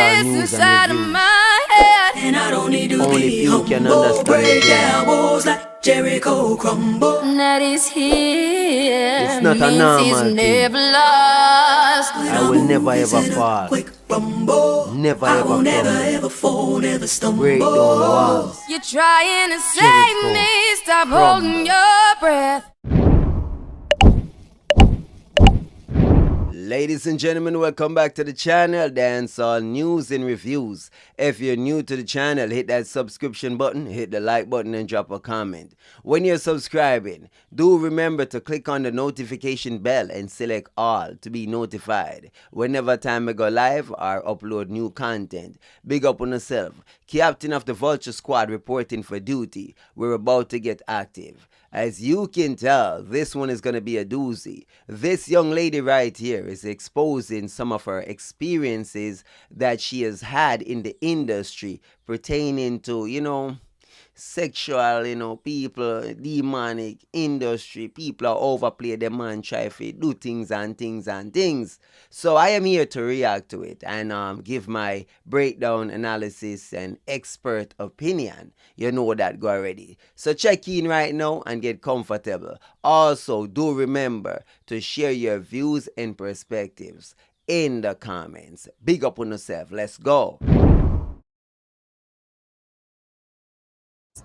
Dancehall news and reviews. And I don't need to Only be few can humble. understand Break the down walls like Jericho crumble. That is here. It's not a means normal he's thing. never lost. I will never ever fall. Never I ever will never crumble. ever fall, never stumble. Break down walls. You're trying to save Jericho me. Stop crumble. holding your breath. Ladies and gentlemen, welcome back to the channel, Dancehall News and Reviews. If you're new to the channel, hit that subscription button, hit the like button and drop a comment. When you're subscribing, do remember to click on the notification bell and select all to be notified whenever time we go live or upload new content. Big up on yourself. Captain of the Vulture Squad reporting for duty. We're about to get active. As you can tell, this one is going to be a doozy. This young lady right here is exposing some of her experiences that she has had in the industry pertaining to, sexual, people, demonic industry. People are overplay the man, try to do things and things and things. So I am here to react to it and give my breakdown analysis and expert opinion. You know that go already. So check in right now and get comfortable. Also, do remember to share your views and perspectives in the comments. Big up on yourself. Let's go.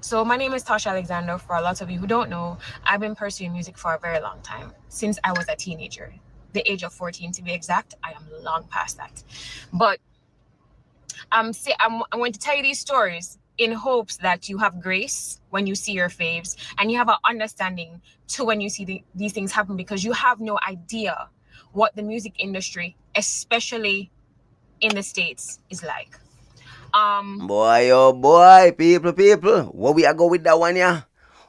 So my name is Tosh Alexander. For a lot of you who don't know, I've been pursuing music for a very long time, since I was a teenager, the age of 14 to be exact. I am long past that. But I'm going to tell you these stories in hopes that you have grace when you see your faves and you have an understanding to when you see these things happen, because you have no idea what the music industry, especially in the States, is like. Boy, oh boy, people, where we are going with that one, yeah?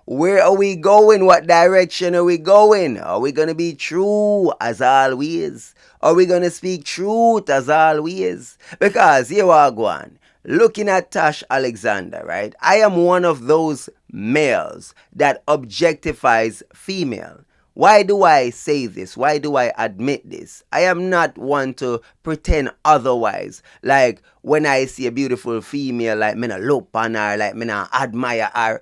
Where are we going? What direction are we going? Are we gonna be true as always? Are we gonna speak truth as always? Because here we go on. Looking at Tosh Alexander, right? I am one of those males that objectifies female. Why do I say this? Why do I admit this? I am not one to pretend otherwise. Like when I see a beautiful female, like me not look on her, like me not admire her.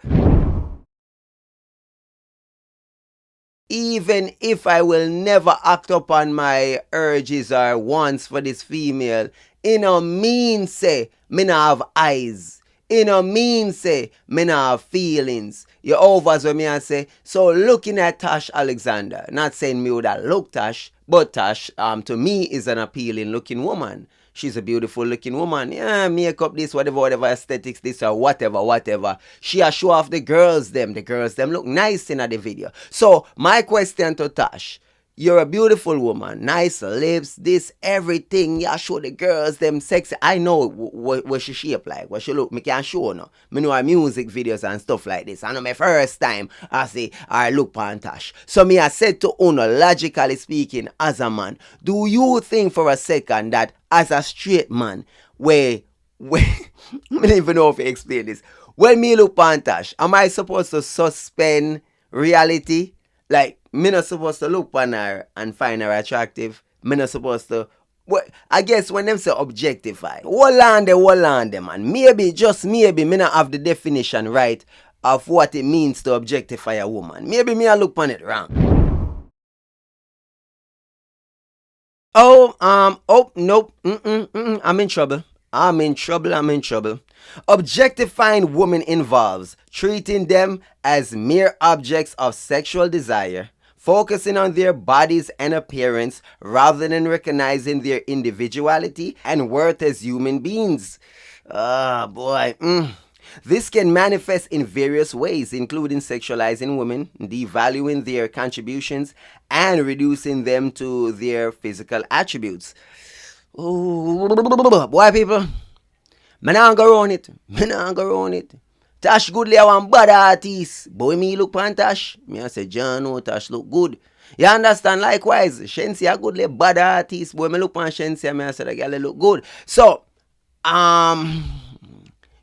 Even if I will never act upon my urges or wants for this female, mean say me not have eyes. Mean say me not have feelings. You overs what me I say. So looking at Tosh Alexander, not saying me would have look Tosh, but Tosh to me is an appealing looking woman. She's a beautiful looking woman. Yeah, makeup this, whatever aesthetics this or whatever. She a show off the girls them. The girls them look nice in the video. So my question to Tosh, you're a beautiful woman, nice lips, this, everything. Yeah, show the girls them sexy. I know what she shape like, what she look. Me can show no. Me know her music videos and stuff like this. I know my first time I say I look on Tosh. So me I said to Uno, logically speaking, as a man, do you think for a second that as a straight man, I don't even know if I explain this. When me look on Tosh, am I supposed to suspend reality? Like, me not supposed to look on her and find her attractive. Me not supposed to... I guess when them say objectify, hold on there, man. Maybe, just maybe, me not have the definition right of what it means to objectify a woman. Maybe me I look on it wrong. Nope. I'm in trouble. Objectifying women involves treating them as mere objects of sexual desire, focusing on their bodies and appearance rather than recognizing their individuality and worth as human beings. This can manifest in various ways, including sexualizing women, devaluing their contributions, and reducing them to their physical attributes. Boy, people, me nah go round it. Tosh Goodley, I want bad artist. Boy, me look pan Tosh. Me I say, John, no, Tosh look good. You understand? Likewise, Shensi a Goodley, bad artist. Boy, me look pan Shensi, me I say, the girl look good. So,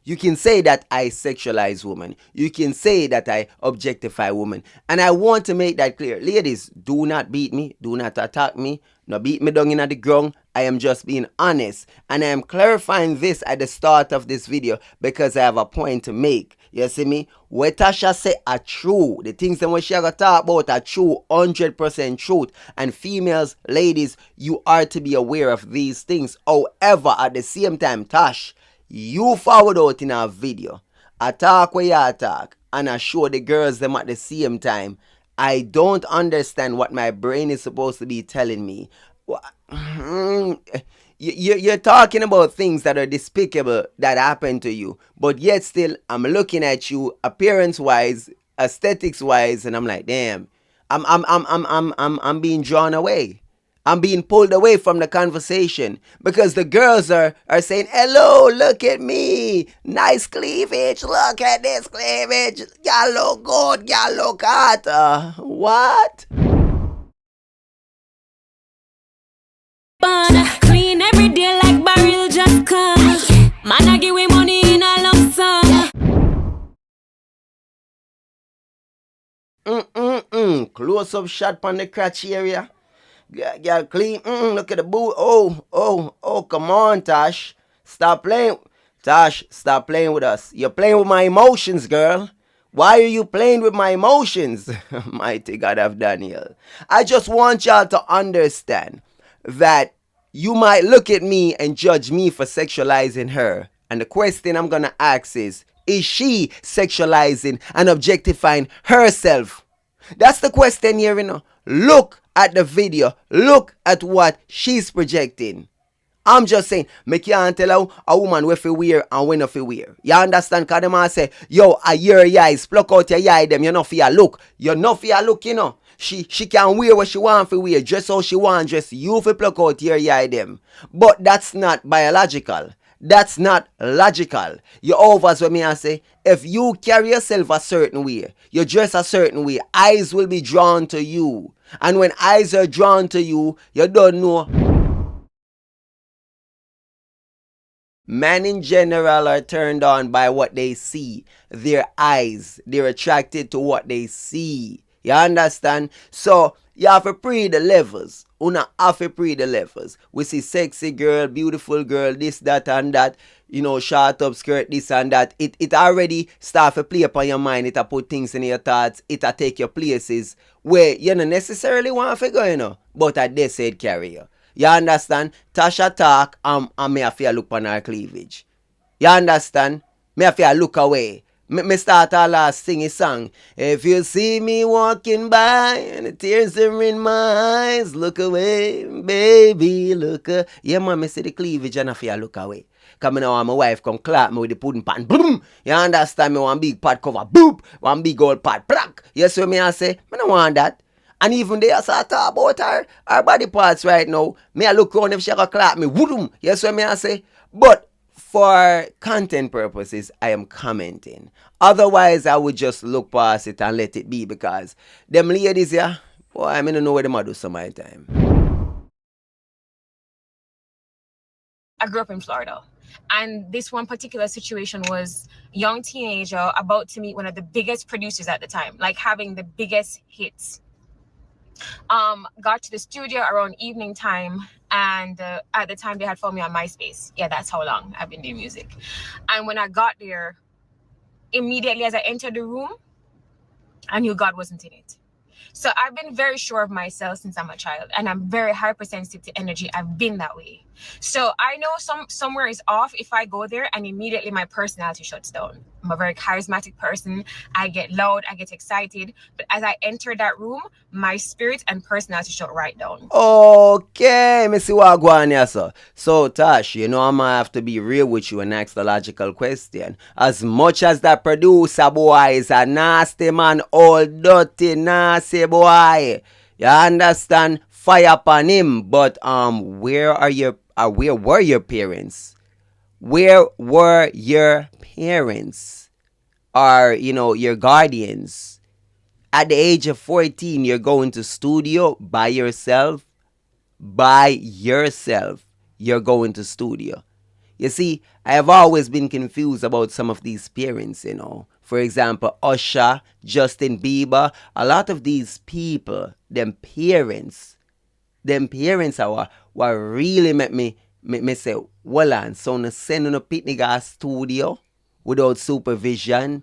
you can say that I sexualize women. You can say that I objectify women. And I want to make that clear. Ladies, do not beat me. Do not attack me. No beat me down in the ground. I am just being honest. And I am clarifying this at the start of this video because I have a point to make. You see me? What Tasha say are true. The things that she gonna talk about are true, 100% truth. And females, ladies, you are to be aware of these things. However, at the same time, Tosh, you forward out in our video. I talk where you talk. And I show the girls them at the same time. I don't understand what my brain is supposed to be telling me. You're talking about things that are despicable that happen to you, but yet still I'm looking at you appearance wise, aesthetics wise, and I'm like, damn, I'm being drawn away. I'm being pulled away from the conversation because the girls are saying, hello, look at me. Nice cleavage. Look at this cleavage. Y'all look good. Y'all look hot. What? Clean every day like barrel just cause. Man, I give me money in a lump sum. Close up shot on the crotch area. Girl, clean. Look at the boot. Oh, come on, Tosh. Stop playing. Tosh, stop playing with us. You're playing with my emotions, girl. Why are you playing with my emotions? Mighty God of Daniel. I just want y'all to understand that you might look at me and judge me for sexualizing her. And the question I'm going to ask is she sexualizing and objectifying herself? That's the question here, you know. Look at the video. Look at what she's projecting. I'm just saying, me can't tell a woman what to wear and when not to wear. You understand? Because them say, yo, I hear your eyes, pluck out your eye, them, you're not for your look. You're not for your look, you know. She can wear what she want to wear, dress how she want, dress. You for pluck out your eye, them. But that's not biological. That's not logical. You overs what me I say. If you carry yourself a certain way, you dress a certain way, eyes will be drawn to you. And when eyes are drawn to you, you don't know. Men in general are turned on by what they see. Their eyes. They're attracted to what they see. You understand? So, you have to pre the levels. Una have to pre the levels. We see sexy girl, beautiful girl, this, that, and that. You know, short up skirt, this and that. It already start to play upon your mind. It put things in your thoughts. It take you places where you don't necessarily want to go, you know. But at this said carry you. You understand? Tasha talk, and me have to look on her cleavage. You understand? Me have to look away. Me start our last singing song. If you see me walking by and the tears are in my eyes, look away, baby, look away. Yeah, man, me see the cleavage and I feel look away. Come now, my wife come clap me with the pudding pan. Boom! You understand me? One big pot cover. Boop! One big old pot. Plack! Yes, what me I say? I don't want that. And even they start talk about her body parts right now. Me I look around if she gonna clap me. Woodum! Yes, what me I say? But for content purposes, I am commenting. Otherwise, I would just look past it and let it be because them ladies, yeah, boy, I don't know where them do some of my time. I grew up in Florida, and this one particular situation was a young teenager about to meet one of the biggest producers at the time, like having the biggest hits. Got to the studio around evening time, and at the time they had found me on MySpace. Yeah, that's how long I've been doing music. And when I got there, immediately as I entered the room, I knew God wasn't in it. So I've been very sure of myself since I'm a child, and I'm very hypersensitive to energy. I've been that way. So I know somewhere is off if I go there, and immediately my personality shuts down. I'm a very charismatic person. I get loud, I get excited. But as I enter that room, my spirit and personality shut right down. Okay, me see what go on here, sir. So, Tosh, you know I'm gonna have to be real with you and ask the logical question. As much as that producer boy is a nasty man, old dirty nasty boy, you understand? Fire upon him. But where were your parents? Where were your parents? Or, you know, your guardians? At the age of 14, you're going to studio by yourself. By yourself, you're going to studio. You see, I have always been confused about some of these parents, you know. For example, Usher, Justin Bieber, a lot of these people, them parents, them parents are what really make me say, well, and so no send on a picnic a studio without supervision.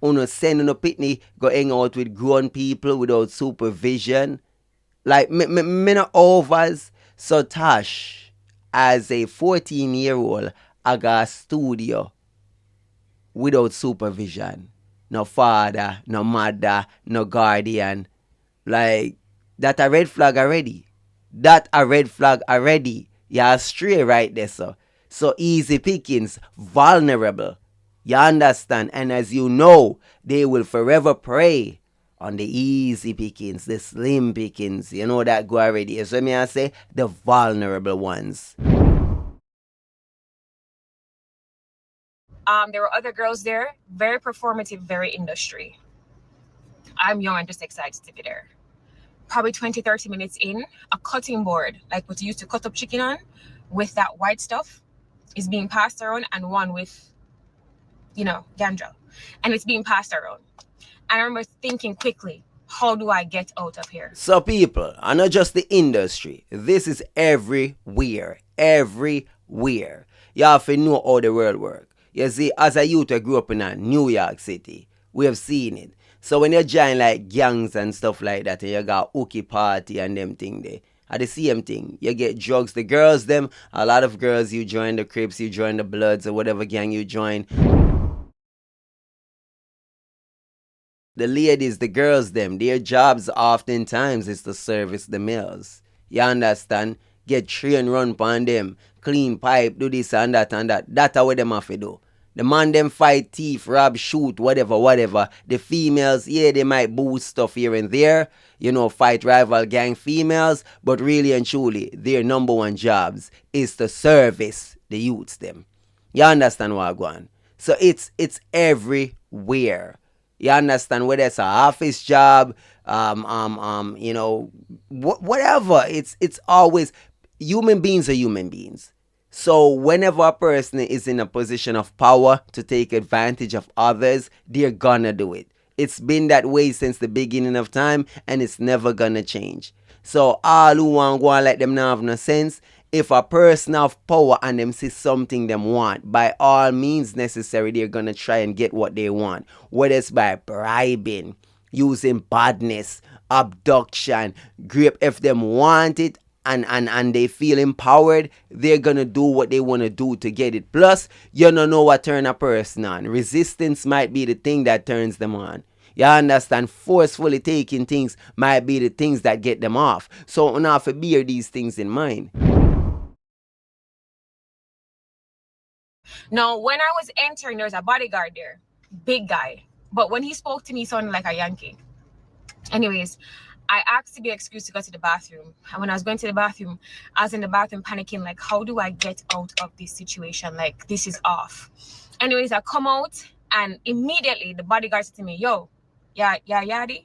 Uno send on a picnic go hang out with grown people without supervision. Like me no overs. So Tosh, as a 14-year-old, I got a studio without supervision. No father, no mother, no guardian. Like, that a red flag already. That a red flag already. You're astray right there, so. So easy pickings, vulnerable. You understand? And as you know, they will forever prey on the easy pickings, the slim pickings. You know that go already. So me I say, the vulnerable ones. There were other girls there, very performative, very industry. I'm young and just excited to be there. Probably 20, 30 minutes in, a cutting board, like what you used to cut up chicken on, with that white stuff, is being passed around, and one with, ganja. And it's being passed around. And I remember thinking quickly, how do I get out of here? So people, and not just the industry, this is everywhere. Everywhere. You have to know how the world works. You see, as a youth, I grew up in New York City. We have seen it. So when you join like gangs and stuff like that, and you got hooky party and them thing there, are the same thing. You get drugs. The girls, them, a lot of girls, you join the Crips, you join the Bloods, or whatever gang you join. The ladies, the girls, them, their jobs oftentimes is to service the males. You understand? Get train run upon them, clean pipe, do this and that and that. That's what them have to do. The man them fight, thief, rob, shoot, whatever. The females, yeah, they might boost stuff here and there, fight rival gang females, but really and truly, their number one jobs is to service the youths them. You understand what I'm going? So it's everywhere. You understand, whether it's an office job, whatever. It's always, human beings are human beings. So whenever a person is in a position of power to take advantage of others, they're gonna do it. It's been that way since the beginning of time, and it's never gonna change. So all who want go and let them not have no sense, if a person have power and them see something them want, by all means necessary, they're gonna try and get what they want. Whether it's by bribing, using badness, abduction, grape, if them want it, and they feel empowered, they're gonna do what they want to do to get it. Plus, you don't know what turn a person on. Resistance might be the thing that turns them on. You understand? Forcefully taking things might be the things that get them off. So you have to bear these things in mind. Now, when I was entering, there was a bodyguard there, big guy. But when he spoke to me, he sounded like a Yankee. Anyways, I asked to be excused to go to the bathroom. And when I was going to the bathroom, I was in the bathroom panicking, like, how do I get out of this situation? Like, this is off. Anyways, I come out, and immediately the bodyguard said to me, yo, yeah, Yadi?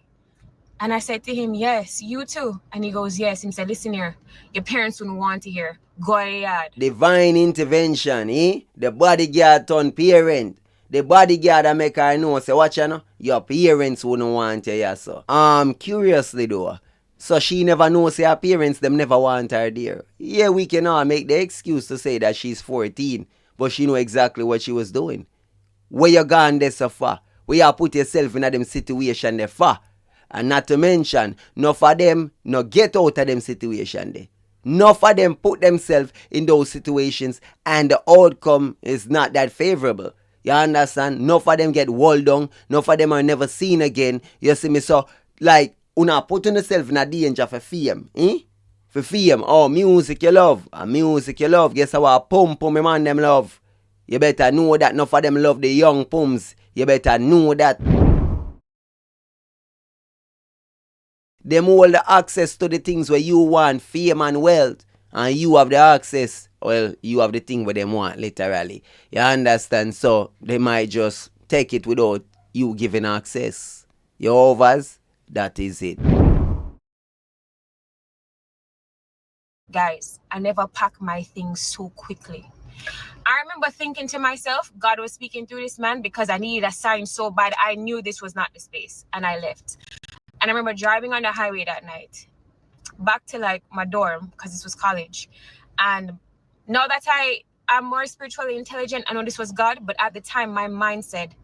And I said to him, yes, you too. And he goes, yes. And he said, listen here, your parents wouldn't want to hear. Go ahead. Divine intervention, The bodyguard turned parent. The bodyguard that make her know, say, watch you know, your parents wouldn't want you, yeah, so. Curiously though, so she never knows her parents, them never want her there. Yeah, we can all make the excuse to say that she's 14, but she know exactly what she was doing. Where you gone there so far? Where you put yourself in a them situation there for? And not to mention, enough of them no get out of them situation there. Enough of them put themselves in those situations and the outcome is not that favorable. You understand? Enough of them get walled down. Enough of them are never seen again. You see me? So, like, una put yourself in a danger for fame. For fame. Oh, music you love. Music you love. Guess what? Pum man them love. You better know that enough of them love the young pums. You better know that. Them all the access to the things where you want, fame and wealth. And you have the access. Well, you have the thing where they want, literally. You understand? So, they might just take it without you giving access. Your overs, that is it. Guys, I never pack my things so quickly. I remember thinking to myself, God was speaking through this man because I needed a sign so bad. I knew this was not the space. And I left. And I remember driving on the highway that night. back to like my dorm, because this was college. And now that I'm more spiritually intelligent, I know this was God, but at the time my mind said,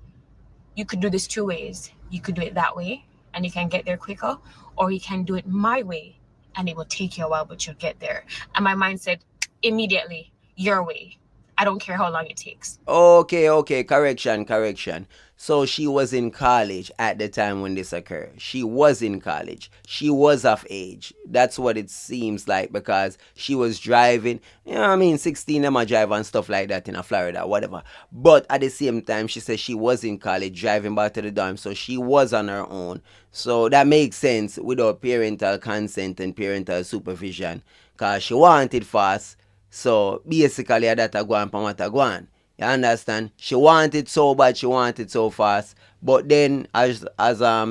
you could do this two ways. You could do it that way and you can get there quicker, or you can do it my way and it will take you a while, but you'll get there. And my mind said, immediately, your way. I don't care how long it takes. Okay, correction. So she was in college at the time when this occurred. She was in college. She was of age. That's what it seems like, because she was driving. You know what I mean? 16 them a drive and stuff like that in Florida, whatever. But at the same time, she said she was in college driving back to the dorm. So she was on her own. So that makes sense without parental consent and parental supervision, because she wanted fast. So basically that a go on from what a go on. You understand? She wanted so bad, she wanted so fast. But then as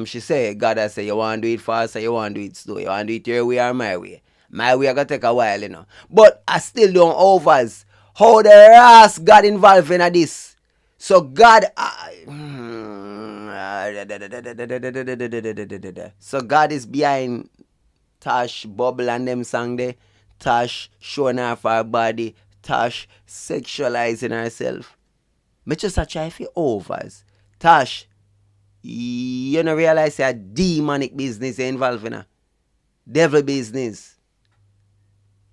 she said, God has said, you want to do it fast or you want to do it slow? You want to do it your way or my way? My way gonna take a while, you know. But I still don't overs. How the ass got involved in this? So God so God is behind Tosh bubble and them song there. Tosh showing off her body. Tosh sexualizing herself. Me just a try for overs. Tosh, you don't realize a demonic business involved in a devil business.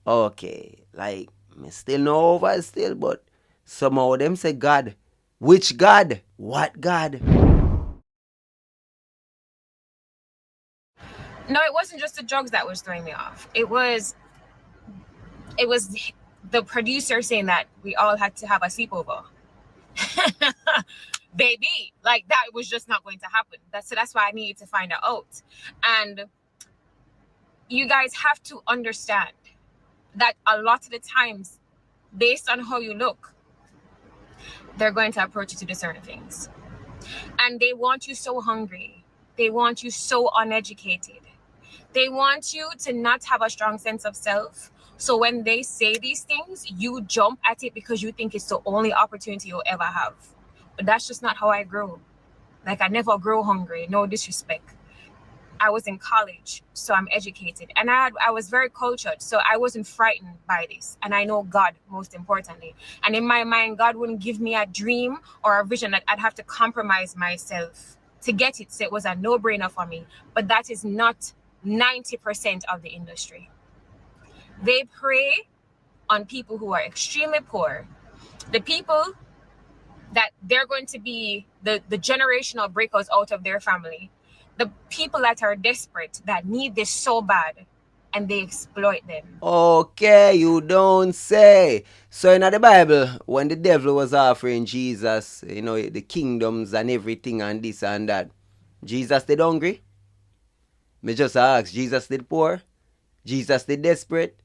Okay, like me still no overs still, but somehow them say God. Which God? What God? No, it wasn't just the drugs that was throwing me off. It was the producer saying that we all had to have a sleepover. Baby, like that was just not going to happen. That's why I needed to find out. And you guys have to understand that a lot of the times, based on how you look, they're going to approach you to do certain things. And they want you so hungry. They want you so uneducated. They want you to not have a strong sense of self. So when they say these things, you jump at it because you think it's the only opportunity you'll ever have. But that's just not how I grew. Like, I never grew hungry, no disrespect. I was in college, so I'm educated. And I was very cultured, so I wasn't frightened by this. And I know God, most importantly. And in my mind, God wouldn't give me a dream or a vision that I'd have to compromise myself to get it. So it was a no-brainer for me. But that is not 90% of the industry. They prey on people who are extremely poor. The people that they're going to be the generational breakouts out of their family. The people that are desperate, that need this so bad, and they exploit them. Okay, you don't say. So in the Bible, when the devil was offering Jesus, you know, the kingdoms and everything and this and that, Jesus did hungry? Me just ask, Jesus did poor? Jesus did desperate?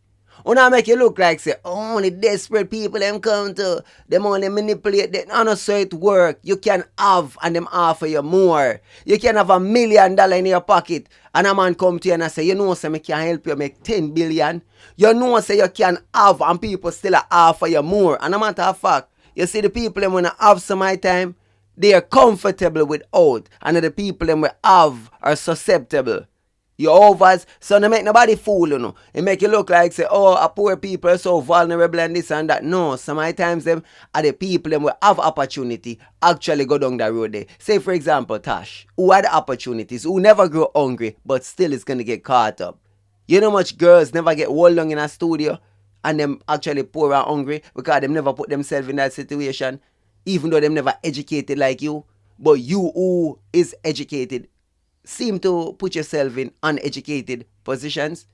Una make you look like say only desperate people them come to them only manipulate them. No, so it work. You can have and them offer you more. You can have $1 million in your pocket and a man come to you and I say, you know, say me can help you make 10 billion. You know, say you can have and people still offer you more. And a matter of fact, you see the people them wanna have some my time, they are comfortable without, and the people them will have are susceptible. You overs, so no make nobody fool, you know. It make you look like say, oh, a poor people are so vulnerable and this and that. No, sometimes them are the people them will have opportunity actually go down the road there. Say for example, Tosh, who had opportunities, who never grow hungry, but still is gonna get caught up. You know much girls never get hold long in a studio and them actually poor and hungry because them never put themselves in that situation, even though them never educated like you. But you who is educated seem to put yourself in uneducated positions.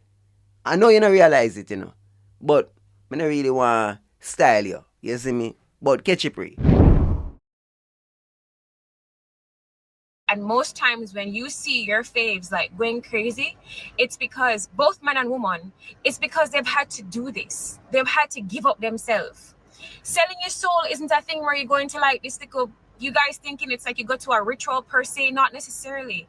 I know you don't realize it, you know. But I don't really want to style you. You see me? But catch it free. And most times when you see your faves like going crazy, it's because both man and woman, it's because they've had to do this. They've had to give up themselves. Selling your soul isn't a thing where you're going to like this little, you guys thinking it's like you go to a ritual per se, not necessarily.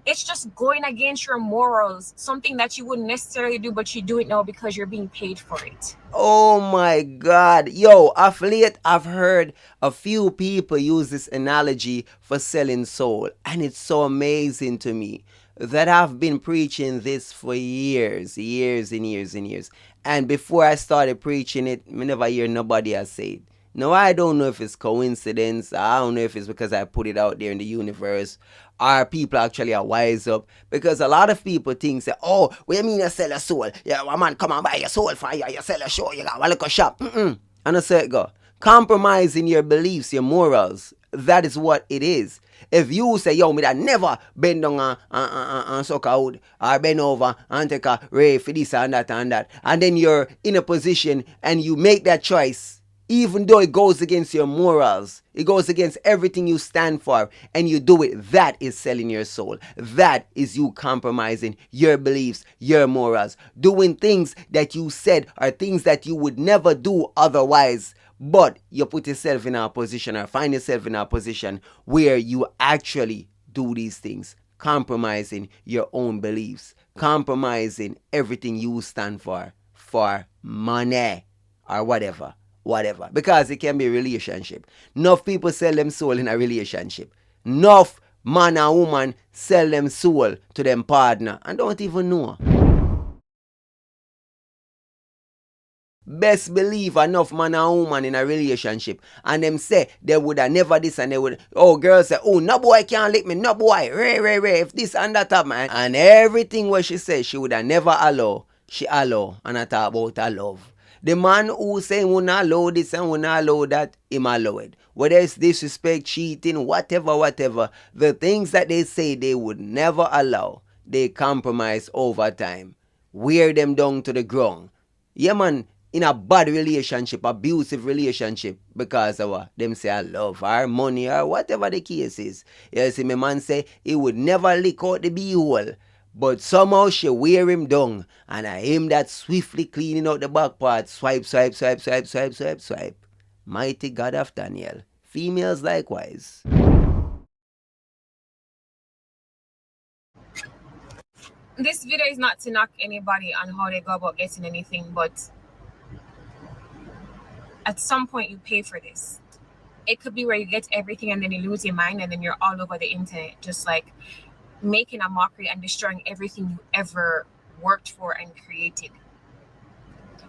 It's just going against your morals, something that you wouldn't necessarily do, but you do it now because you're being paid for it. Oh my God. Yo, of late, I've heard a few people use this analogy for selling soul, and it's so amazing to me. that have been preaching this for years, years and years and years. And before I started preaching it, me never hear nobody else say it. Now, I don't know if it's coincidence. I don't know if it's because I put it out there in the universe, or people actually are wise up. Because a lot of people think, say, oh, what you mean you sell a soul? Yeah, a man come and buy your soul for you. You sell a show. You got a little shop. And I say, go. Compromising your beliefs, your morals. That is what it is. If you say, yo, me that never bend down and suck out, or bend over and take a ray for this and that, and then you're in a position and you make that choice, even though it goes against your morals, it goes against everything you stand for, and you do it, that is selling your soul. That is you compromising your beliefs, your morals, doing things that you said are things that you would never do otherwise. But you put yourself in a position, or find yourself in a position where you actually do these things, compromising your own beliefs, compromising everything you stand for money or whatever. Because it can be a relationship. Enough people sell them soul in a relationship. Enough man and woman sell them soul to them partner and don't even know. Best believe enough man and woman in a relationship and them say they would have never this and they would, oh, girls say, oh, no boy can't lick me, no boy, ray, if this and that up, man. And everything what she said, she would have never allow, she allow, and I talk about her love. The man who say will not allow this and will not allow that, him allow it. Whether it's disrespect, cheating, whatever, the things that they say they would never allow, they compromise over time. Wear them down to the ground. Yeah, man, in a bad relationship, abusive relationship, because of what them say I love or money or whatever the case is. You see, my man say he would never lick out the beehole, but somehow she wear him down, and I him that swiftly cleaning out the back part, swipe. Mighty God of Daniel. Females likewise. This video is not to knock anybody on how they go about getting anything, but at some point you pay for this. It could be where you get everything and then you lose your mind and then you're all over the internet just like making a mockery and destroying everything you ever worked for and created,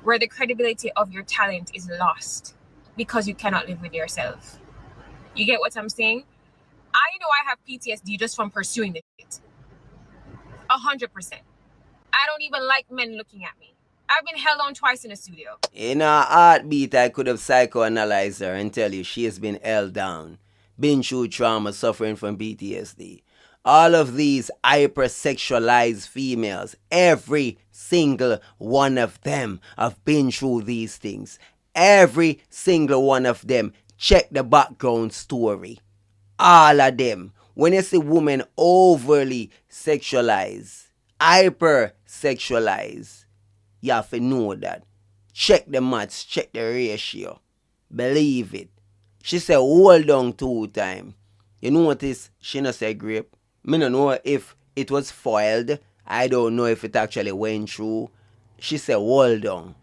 where the credibility of your talent is lost because you cannot live with yourself. You get what I'm saying? I know I have PTSD just from pursuing it. 100%. I don't even like men looking at me. I've been held on twice in the studio. In a heartbeat, I could have psychoanalyzed her and tell you she has been held down, been through trauma, suffering from PTSD. All of these hypersexualized females, every single one of them have been through these things. Every single one of them. Check the background story. All of them. When you see women overly sexualized, hypersexualized, you have to know that. Check the maths, check the ratio. Believe it. She said hold on 2 times. You notice she not say grape. Me don't know if it was foiled. I don't know if it actually went through. She said hold on.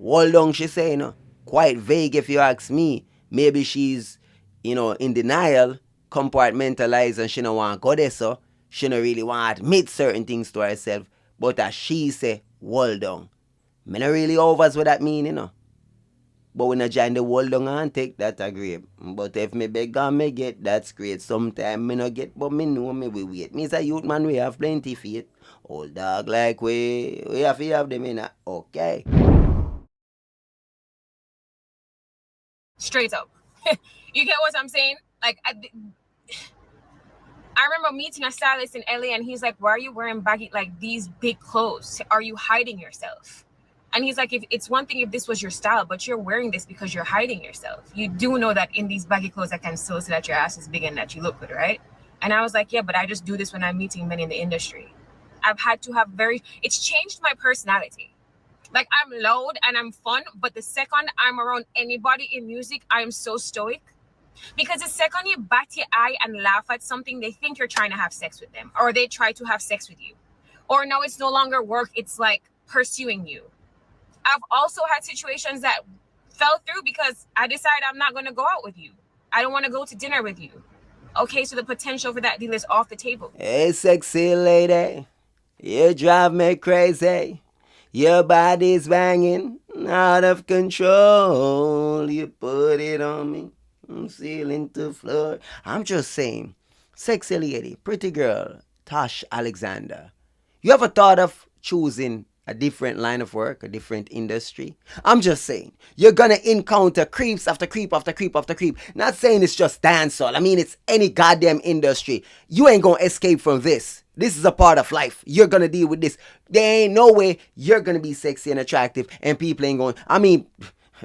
Hold on, she said, quite vague if you ask me. Maybe she's, in denial, compartmentalized, and she don't want to go there, so she don't really want to admit certain things to herself. But as she say, hold on. Me not really overs what that mean, But when I join the hold on and take that, I agree. But if me beg and me get, that's great. Sometimes me not get, but me know me we wait. Me is a youth man, we have plenty faith. Old dog like we have to have them, Okay. Straight up. You get what I'm saying? Like, I remember meeting a stylist in LA and he's like, why are you wearing baggy, like these big clothes? Are you hiding yourself? And he's like, if it's one thing if this was your style, but you're wearing this because you're hiding yourself. You do know that in these baggy clothes I can still see that your ass is big and that you look good, right? And I was like, yeah, but I just do this when I'm meeting men in the industry. I've had to have it's changed my personality. Like, I'm loud and I'm fun, but the second I'm around anybody in music, I am so stoic. Because the second you bat your eye and laugh at something, they think you're trying to have sex with them, or they try to have sex with you. Or no, it's no longer work, it's like pursuing you. I've also had situations that fell through because I decided I'm not going to go out with you. I don't want to go to dinner with you. Okay, so the potential for that deal is off the table. Hey, sexy lady, you drive me crazy. Your body's banging out of control. You put it on me, from ceiling to floor. I'm just saying, sexy lady, pretty girl, Tosh Alexander. You ever thought of choosing a different line of work, a different industry? I'm just saying, you're gonna encounter creeps after creep after creep after creep. Not saying it's just dancehall. I mean, it's any goddamn industry. You ain't gonna escape from this. This is a part of life. You're gonna deal with this. There ain't no way you're gonna be sexy and attractive and people ain't going. I mean,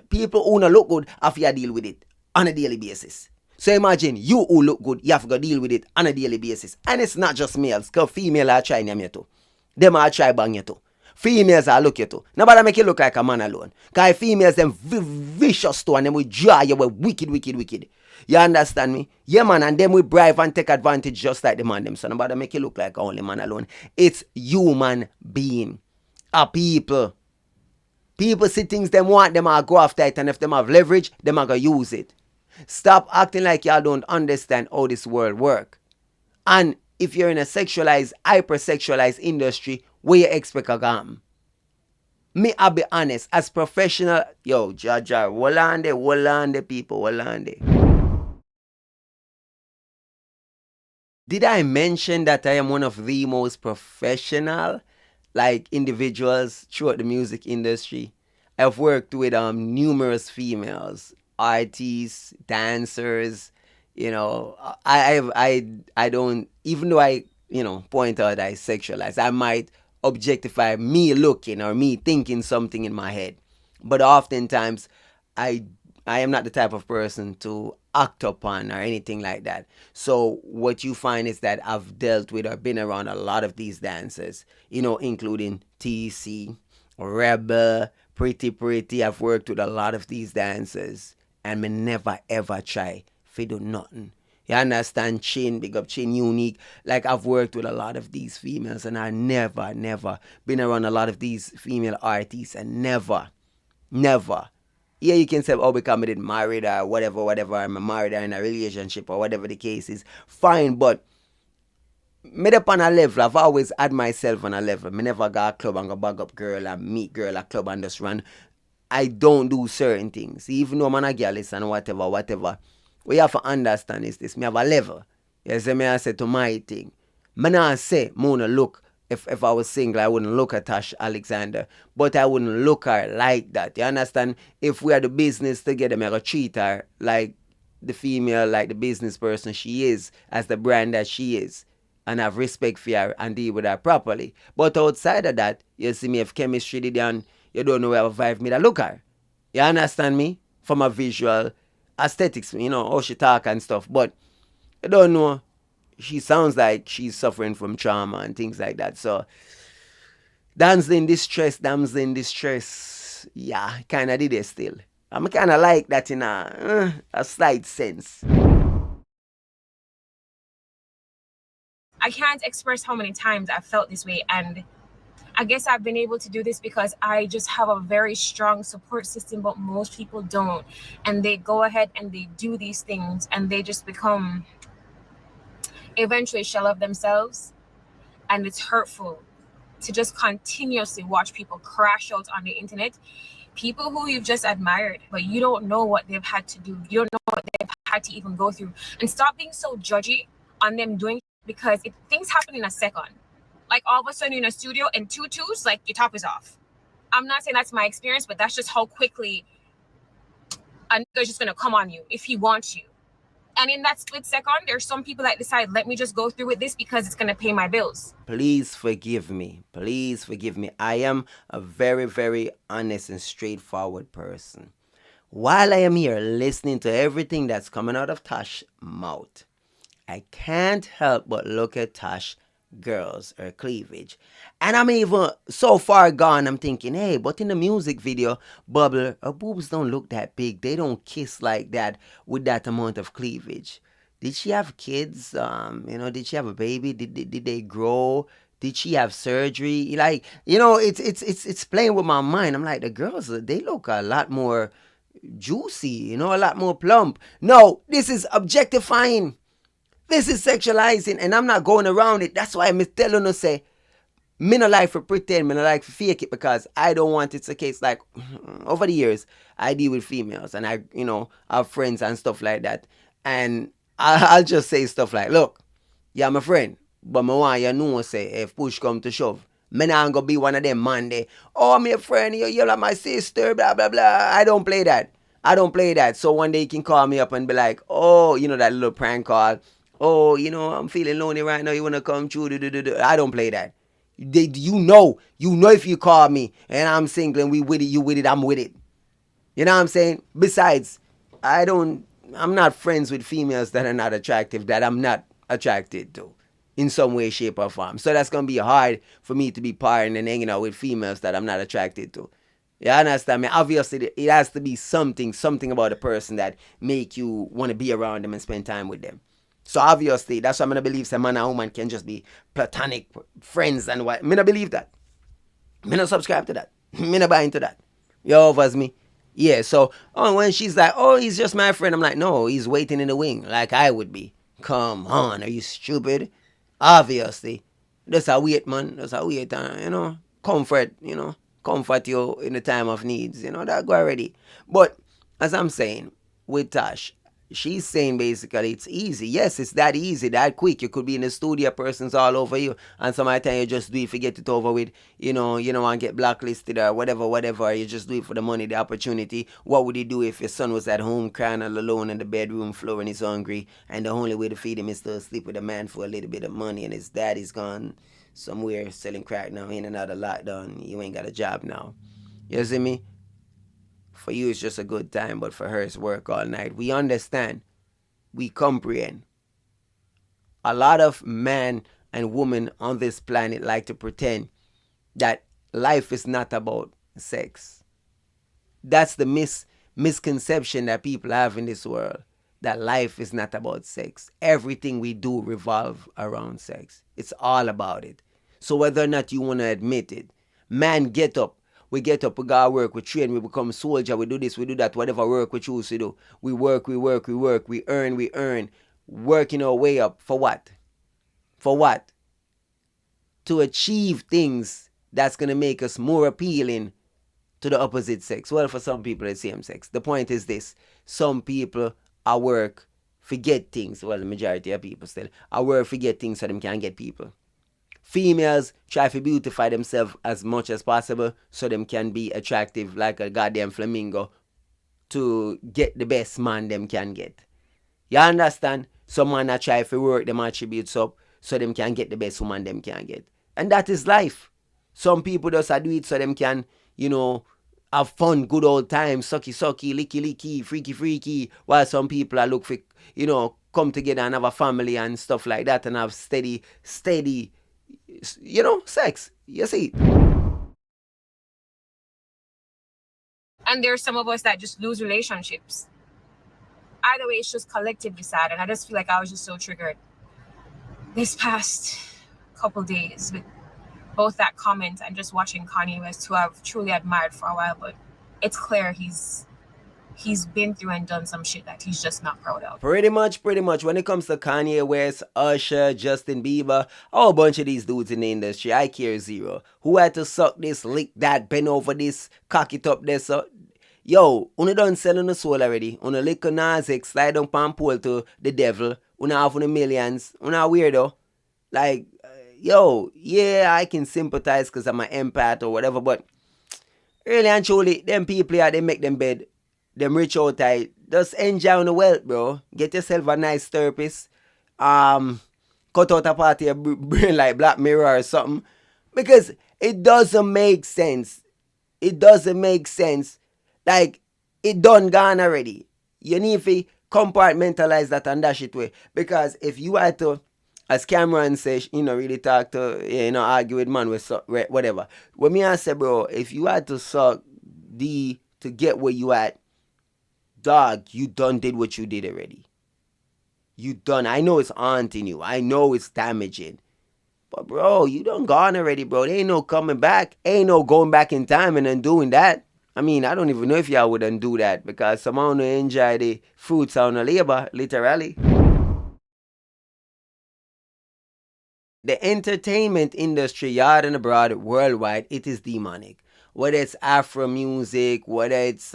people who not look good have to deal with it on a daily basis. So imagine you who look good, you have to deal with it on a daily basis. And it's not just males, because females are trying them you too. Them are try bang you too. Females are look you too. Nobody make you look like a man alone. Because females them vicious too and them will draw you with wicked, wicked, wicked. You understand me? Yeah, man, and them will bribe and take advantage just like the man them. So nobody make you look like only man alone. It's human being. A people. People see things them want, them are go after it, and if them have leverage, them are gonna use it. Stop acting like y'all don't understand how this world work. And if you're in a sexualized, hypersexualized industry, where you expect a gam? Me, I'll be honest, as professional, yo, Jaja, Wolande people, Wolande. Did I mention that I am one of the most professional, like, individuals throughout the music industry? I've worked with numerous females, artists, dancers. You know, I don't, even though I point out I sexualize, I might objectify me looking or me thinking something in my head, but oftentimes I I am not the type of person to act upon or anything like that. So what you find is that I've dealt with or been around a lot of these dancers, including TC, Rebel, Pretty Pretty. I've worked with a lot of these dancers and me never ever try to do nothing. You understand? Chin, big up Chin, Unique. Like, I've worked with a lot of these females and I never been around a lot of these female artists and never. Yeah, you can say, oh, because I didn't married or whatever, I'm married or in a relationship or whatever the case is. Fine, but me up on a level, I've always had myself on a level. Me never go a club and go bag up girl and meet girl at club and just run. I don't do certain things. Even though I'm a girl and whatever. What you have to understand is this. Me have a level. You see me I say to my thing. Me not say, Mona, look, if I was single, I wouldn't look at Tash Alexander. But I wouldn't look her like that. You understand? If we are the business together, I'm going to treat her like the female, like the business person she is, as the brand that she is. And have respect for her and deal with her properly. But outside of that, you see me, if chemistry did and you don't know where vibe me to look at her. You understand me? From a visual aesthetics, how she talk and stuff. But you don't know, she sounds like she's suffering from trauma and things like that. So, damsel in distress. Yeah, kind of did it still. I'm kind of like that in a slight sense. I can't express how many times I've felt this way, and I guess I've been able to do this because I just have a very strong support system, but most people don't. And they go ahead and they do these things and they just become eventually shell of themselves. And it's hurtful to just continuously watch people crash out on the internet. People who you've just admired, but you don't know what they've had to do. You don't know what they've had to even go through. And stop being so judgy on them doing, because things happen in a second. Like, all of a sudden in a studio in tutus, like, your top is off. I'm not saying that's my experience, but that's just how quickly a nigga's just gonna come on you if he wants you. And in that split second, there's some people that decide, let me just go through with this because it's gonna pay my bills. Please forgive me. I am a very, very honest and straightforward person. While I am here listening to everything that's coming out of Tosh's mouth, I can't help but look at Tosh girls or cleavage, and I'm even so far gone, I'm thinking, hey, but in the music video, Bubble, her boobs don't look that big. They don't kiss like that with that amount of cleavage. Did she have kids? Did she have a baby? Did they grow? Did she have surgery? Like, it's playing with my mind. I'm like, the girls, they look a lot more juicy, a lot more plump. No, this is objectifying. This is sexualizing, and I'm not going around it. That's why I'm telling you, say, me no like for pretend, me no like for fake it, because I don't want it's a case like over the years I deal with females and I, have friends and stuff like that, and I'll just say stuff like, look, yeah, my friend, but me want you know, say, if push come to shove, me not gonna be one of them man they, oh, me a friend, you're like my sister, blah blah blah. I don't play that. I don't play that. So one day you can call me up and be like, oh, that little prank call. Oh, I'm feeling lonely right now. You wanna come through? I don't play that. You know if you call me and I'm single and we with it, you with it, I'm with it. You know what I'm saying? Besides, I'm not friends with females that are not attractive, that I'm not attracted to in some way, shape, or form. So that's gonna be hard for me to be partying and hanging out with females that I'm not attracted to. You understand me? Obviously, it has to be something about a person that make you want to be around them and spend time with them. So obviously, that's why I'm gonna believe some man and woman can just be platonic friends and what. Me not believe that. Me not subscribe to that. Me not buy into that. You offers me. Yeah, so when she's like, oh, he's just my friend, I'm like, no, he's waiting in the wing like I would be. Come on, are you stupid? Obviously. That's how wait, man. That's how wait, comfort, comfort you in the time of needs, that go already. But as I'm saying, with Tosh, she's saying basically it's easy. Yes, it's that easy, that quick. You could be in the studio, persons all over you, and some other time you just do it, forget it over with. You don't want to get blacklisted or whatever. You just do it for the money, the opportunity. What would you do if your son was at home crying all alone in the bedroom floor and he's hungry, and the only way to feed him is to sleep with a man for a little bit of money, and his daddy's gone somewhere selling crack now, in and out of lockdown. You ain't got a job now. You see me? For you, it's just a good time, but for her, it's work all night. We understand. We comprehend. A lot of men and women on this planet like to pretend that life is not about sex. That's the misconception that people have in this world, that life is not about sex. Everything we do revolves around sex. It's all about it. So whether or not you want to admit it, man, get up. We get up, we go work, we train, we become soldier, we do this, we do that, whatever work we choose to do. We work, we earn, working our way up. For what? For what? To achieve things that's going to make us more appealing to the opposite sex. Well, for some people, it's same sex. The point is this. Some people at work forget things. Well, the majority of people still. At work forget things so them can get people. Females try to beautify themselves as much as possible so them can be attractive like a goddamn flamingo to get the best man them can get. You understand? Some man a try to work them attributes up so them can get the best woman them can get. And that is life. Some people just do it so them can, have fun, good old time, sucky, licky, freaky, while some people are look for, come together and have a family and stuff like that and have steady, sex. You see? And there's some of us that just lose relationships. Either way, it's just collectively sad. And I just feel like I was just so triggered this past couple days with both that comment and just watching Kanye West, who I've truly admired for a while, but it's clear he's been through and done some shit that he's just not proud of. Pretty much. When it comes to Kanye West, Usher, Justin Bieber, a whole bunch of these dudes in the industry, I care zero. Who had to suck this, lick that, bend over this, cock it up this? Yo, una done selling the soul already. Una lick a Nas X, slide down pan pole to the devil. Una have the millions. Una weirdo. Like, yeah, I can sympathize because I'm an empath or whatever, but really and truly, them people here, they make them bed. Them rich out tight. Just enjoy the wealth, bro. Get yourself a nice therapist. Cut out a part of your brain like Black Mirror or something. Because it doesn't make sense. Like, it done gone already. You need to compartmentalize that and dash it way. Because if you had to, as Cameron says, really talk to, argue with man with whatever. When me I say, bro, if you had to suck D to get where you at, dog, you done did what you did already. You done. I know it's haunting you. I know it's damaging. But bro, you done gone already, bro. There ain't no coming back. Ain't no going back in time and then doing that. I mean, I don't even know if y'all wouldn't do that because someone who enjoy the fruits of the labor, literally. The entertainment industry, yard and abroad, worldwide, it is demonic. Whether it's Afro music, whether it's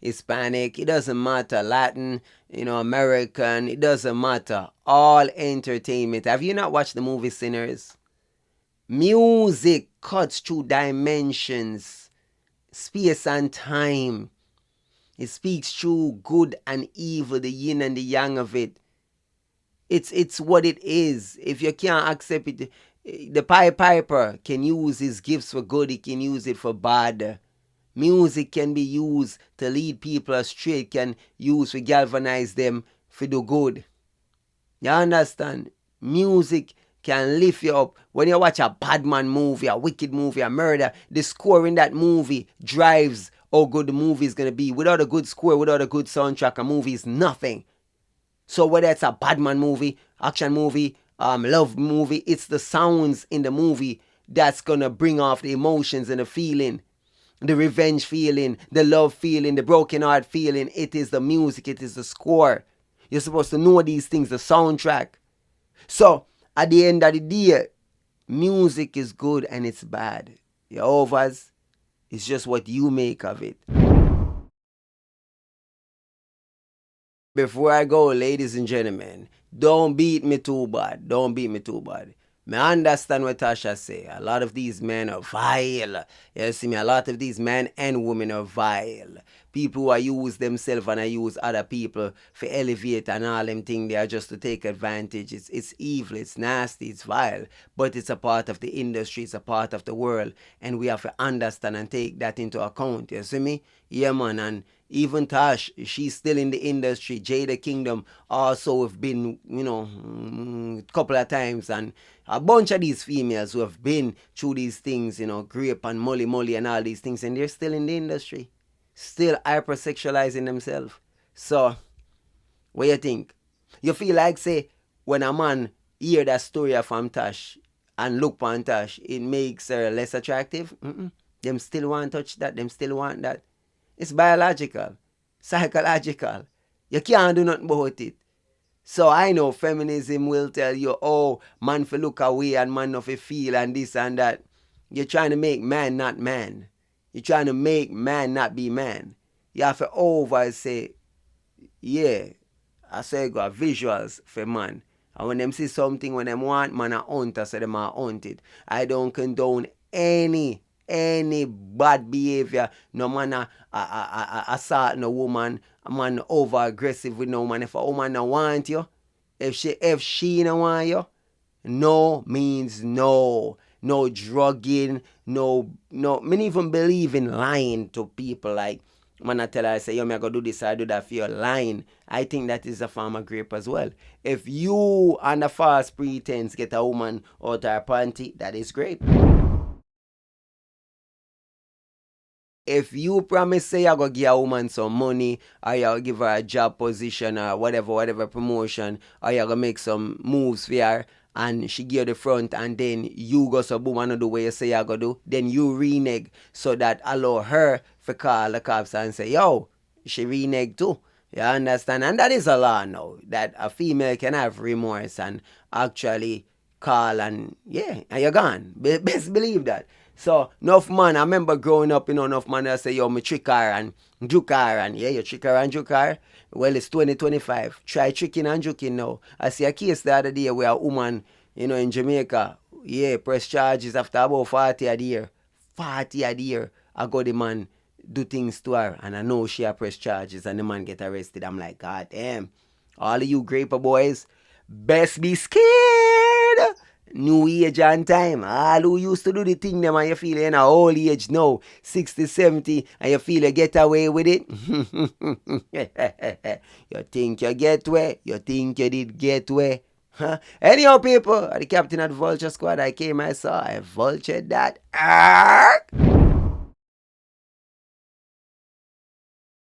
Hispanic, it doesn't matter. Latin, American, it doesn't matter. All entertainment. Have you not watched the movie Sinners? Music cuts through dimensions, space and time. It speaks through good and evil, the yin and the yang of it. It's what it is. If you can't accept it, the Pied Piper can use his gifts for good, he can use it for bad. Music can be used to lead people astray, it can use to galvanize them for the good. You understand? Music can lift you up. When you watch a bad man movie, a wicked movie, a murder, the score in that movie drives how good the movie is going to be. Without a good score, without a good soundtrack, a movie is nothing. So whether it's a bad man movie, action movie, love movie, it's the sounds in the movie that's going to bring off the emotions and the feeling. The revenge feeling, the love feeling, the broken heart feeling. It is the music, it is the score. You're supposed to know these things, the soundtrack. So, at the end of the day, music is good and it's bad. Awahdis, it's just what you make of it. Before I go, ladies and gentlemen, don't beat me too bad. Don't beat me too bad. I understand what Tasha say. A lot of these men are vile. You see me? A lot of these men and women are vile. People who are use themselves and I use other people for elevate and all them things. They are just to take advantage. It's evil. It's nasty. It's vile. But it's a part of the industry. It's a part of the world. And we have to understand and take that into account. You see me? Yeah, man. And even Tosh, she's still in the industry. Jada Kingdom also have been, a couple of times. And a bunch of these females who have been through these things, grape and molly and all these things. And they're still in the industry. Still hypersexualizing themselves. So, what you think? You feel like, say, when a man hear that story from Tosh and look upon Tosh, it makes her less attractive? Them still want to touch that. Them still want that. It's biological, psychological. You can't do nothing about it. So I know feminism will tell you, oh, man for look away and man not for feel and this and that. You're trying to make man not man. You're trying to make man not be man. You have to over say, yeah, I say got visuals for man. And when them see something, when them want, man a hunter, so them are hunted. I don't condone any bad behavior. No man assault no woman. A man over aggressive with no man. If a woman don't want you, if she don't want you, no means no. No drugging, no. Me even believe in lying to people. Like, when I tell her, I say, yo, me I go do this, I do that for you, lying. I think that is a form of rape as well. If you, under false pretense, get a woman out of her panty, that is rape. If you promise say you're going to give a woman some money, or you're going to give her a job position, or whatever promotion, or you're going to make some moves for her, and she give the front, and then you go so boom and do what you say you're going to do, then you renege, so that allow her to call the cops and say, yo, she renege too. You understand? And that is a law now, that a female can have remorse and actually call and, yeah, and you're gone. Best believe that. So, enough man, I remember growing up, enough man that say, yo, me trick her and juke her, and yeah, you trick her and juke her. Well, it's 2025. Try tricking and juking now. I see a case the other day where a woman, in Jamaica, yeah, press charges after about 40 a year. 40 a year. I got the man do things to her, and I know she a press charges, and the man get arrested. I'm like, God damn. All of you graper boys, best be scared. New age and time. All who used to do the thing them and you feel in a old age now, 60, 70, and you feel you get away with it. You think you get away? You think you did get away? Huh? Anyhow, people, the captain of the Vulture Squad, I came, I saw, I vultured that.